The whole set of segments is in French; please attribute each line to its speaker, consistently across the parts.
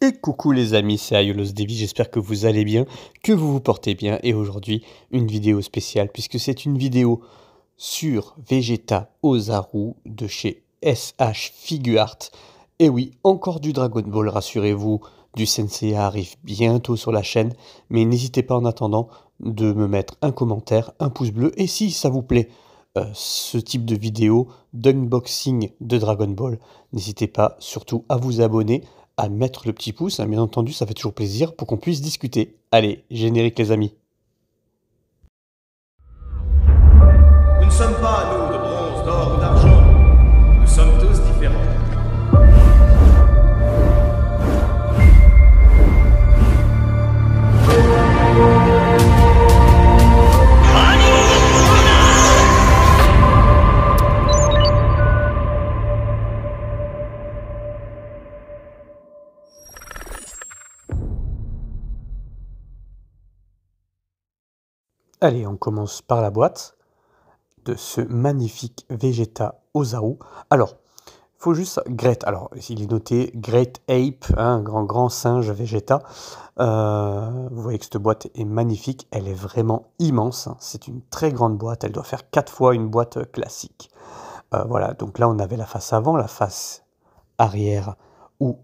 Speaker 1: Et coucou les amis, c'est Aiolos Devi, j'espère que vous allez bien, que vous vous portez bien. Et aujourd'hui, une vidéo spéciale, puisque c'est une vidéo sur Vegeta Ozaru de chez SH Figuart. Et oui, encore du Dragon Ball, rassurez-vous, du Sensei arrive bientôt sur la chaîne. Mais n'hésitez pas en attendant de me mettre un commentaire, un pouce bleu. Et si ça vous plaît, ce type de vidéo d'unboxing de Dragon Ball, n'hésitez pas surtout à vous abonner, à mettre le petit pouce, hein, bien entendu, ça fait toujours plaisir pour qu'on puisse discuter. Allez, générique les amis.
Speaker 2: Nous ne sommes pas, nous, de bronze, d'or ou d'argent. Nous sommes tous différents.
Speaker 1: Allez, on commence par la boîte de ce magnifique Vegeta Ozaru. Alors, faut juste Great. Alors, il est noté Great Ape, hein, un grand singe Vegeta. Vous voyez que cette boîte est magnifique. Elle est vraiment immense. Hein. C'est une très grande boîte. Elle doit faire 4 fois une boîte classique. Voilà. Donc là, on avait la face avant, la face arrière, où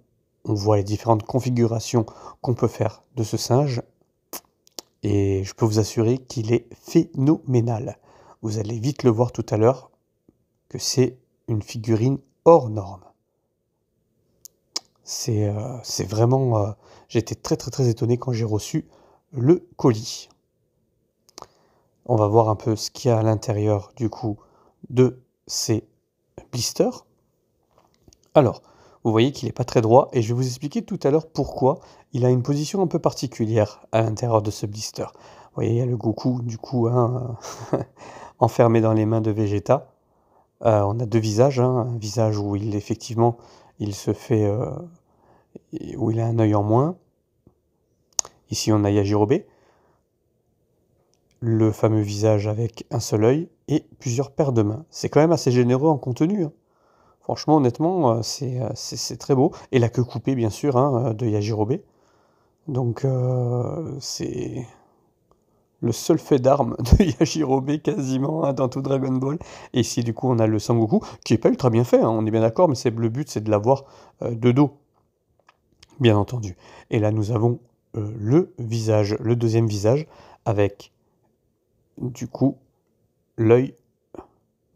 Speaker 1: on voit les différentes configurations qu'on peut faire de ce singe. Et je peux vous assurer qu'il est phénoménal. Vous allez vite le voir tout à l'heure que c'est une figurine hors norme. C'est vraiment... J'étais très étonné quand j'ai reçu le colis. On va voir un peu ce qu'il y a à l'intérieur du coup de ces blisters. Alors, vous voyez qu'il n'est pas très droit et je vais vous expliquer tout à l'heure pourquoi il a une position un peu particulière à l'intérieur de ce blister. Vous voyez, il y a le Goku du coup hein, enfermé dans les mains de Vegeta. On a deux visages, hein, un visage où effectivement il se fait... où il a un œil en moins. Ici on a Yajirobe. Le fameux visage avec un seul œil et plusieurs paires de mains. C'est quand même assez généreux en contenu. Hein. Franchement, honnêtement, c'est très beau. Et la queue coupée, bien sûr, hein, de Yajirobe. Donc, c'est le seul fait d'armes de Yajirobe, quasiment, hein, dans tout Dragon Ball. Et ici, du coup, on a le Sangoku, qui n'est pas ultra bien fait, hein, on est bien d'accord, mais le but, c'est de l'avoir de dos, bien entendu. Et là, nous avons le visage, le deuxième visage, avec, du coup, l'œil,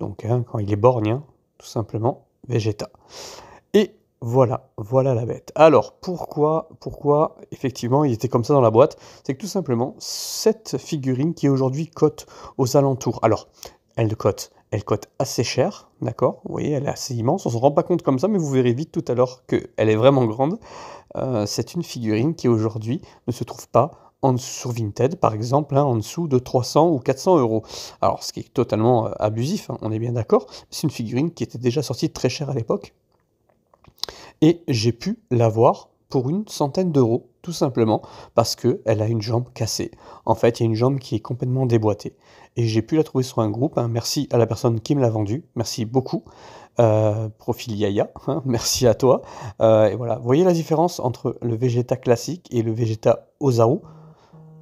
Speaker 1: donc, hein, quand il est borgne, hein, tout simplement. Vegeta. Et voilà la bête. Alors, pourquoi effectivement il était comme ça dans la boîte? C'est que tout simplement, cette figurine qui aujourd'hui cote aux alentours. Alors, elle cote assez cher, d'accord? Vous voyez, elle est assez immense. On ne se rend pas compte comme ça, mais vous verrez vite tout à l'heure qu'elle est vraiment grande. C'est une figurine qui aujourd'hui ne se trouve pas sur Vinted, par exemple, hein, en dessous de 300 ou 400 euros. Alors, ce qui est totalement abusif, hein, on est bien d'accord. C'est une figurine qui était déjà sortie très chère à l'époque. Et j'ai pu l'avoir pour une centaine d'euros, tout simplement, parce qu'elle a une jambe cassée. En fait, il y a une jambe qui est complètement déboîtée. Et j'ai pu la trouver sur un groupe, hein. Merci à la personne qui me l'a vendue, merci beaucoup. Profil Yaya, hein, merci à toi. Et voilà, vous voyez la différence entre le Vegeta classique et le Vegeta Ozaru?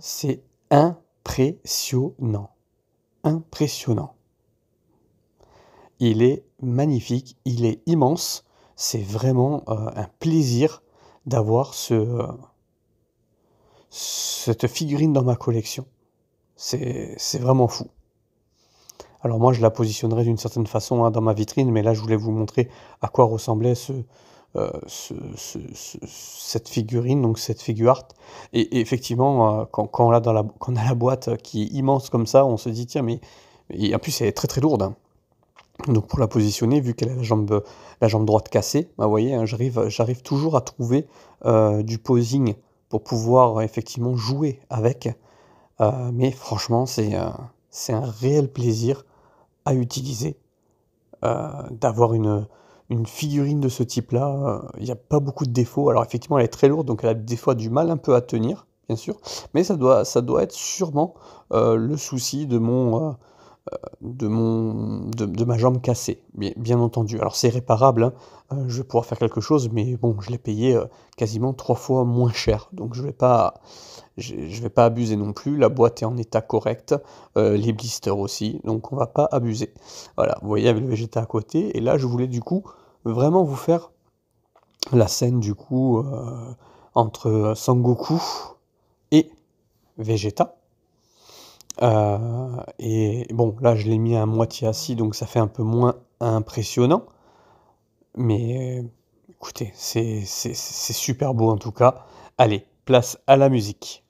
Speaker 1: C'est impressionnant. Impressionnant. Il est magnifique, il est immense. C'est vraiment un plaisir d'avoir cette figurine dans ma collection. C'est vraiment fou. Alors moi, je la positionnerai d'une certaine façon hein, dans ma vitrine, mais là, je voulais vous montrer à quoi ressemblait cette figurine, donc cette figure art. Et effectivement, quand on a la boîte qui est immense comme ça, on se dit, tiens, mais... Et en plus, elle est très lourde. Hein. Donc pour la positionner, vu qu'elle a la jambe droite cassée, bah, vous voyez, hein, j'arrive toujours à trouver du posing pour pouvoir effectivement jouer avec. Mais franchement, c'est un réel plaisir à utiliser. D'avoir une figurine de ce type-là, il n'y a pas beaucoup de défauts. Alors effectivement, elle est très lourde, donc elle a des fois du mal un peu à tenir, bien sûr. Mais ça doit être sûrement le souci de de ma jambe cassée, bien entendu. Alors c'est réparable, hein, je vais pouvoir faire quelque chose, mais bon, je l'ai payé, quasiment 3 fois moins cher, donc je vais pas abuser non plus. La boîte est en état correct, les blisters aussi, donc on va pas abuser. Voilà, vous voyez avec le Vegeta à côté, et là je voulais du coup vraiment vous faire la scène du coup entre Sangoku et Vegeta. Et bon, là je l'ai mis à moitié assis, donc ça fait un peu moins impressionnant. Mais écoutez, c'est super beau en tout cas. Allez, place à la musique.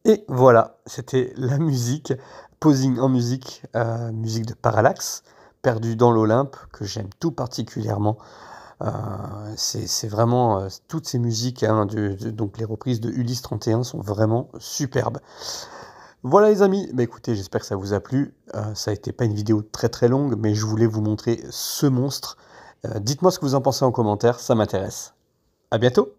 Speaker 1: Et voilà, c'était la musique, posing en musique, musique de Parallax, Perdu dans l'Olympe, que j'aime tout particulièrement. C'est vraiment toutes ces musiques, hein, donc les reprises de Ulysse 31 sont vraiment superbes. Voilà les amis, bah écoutez, j'espère que ça vous a plu. Ça a été pas une vidéo très très longue, mais je voulais vous montrer ce monstre. Dites-moi ce que vous en pensez en commentaire, ça m'intéresse. À bientôt!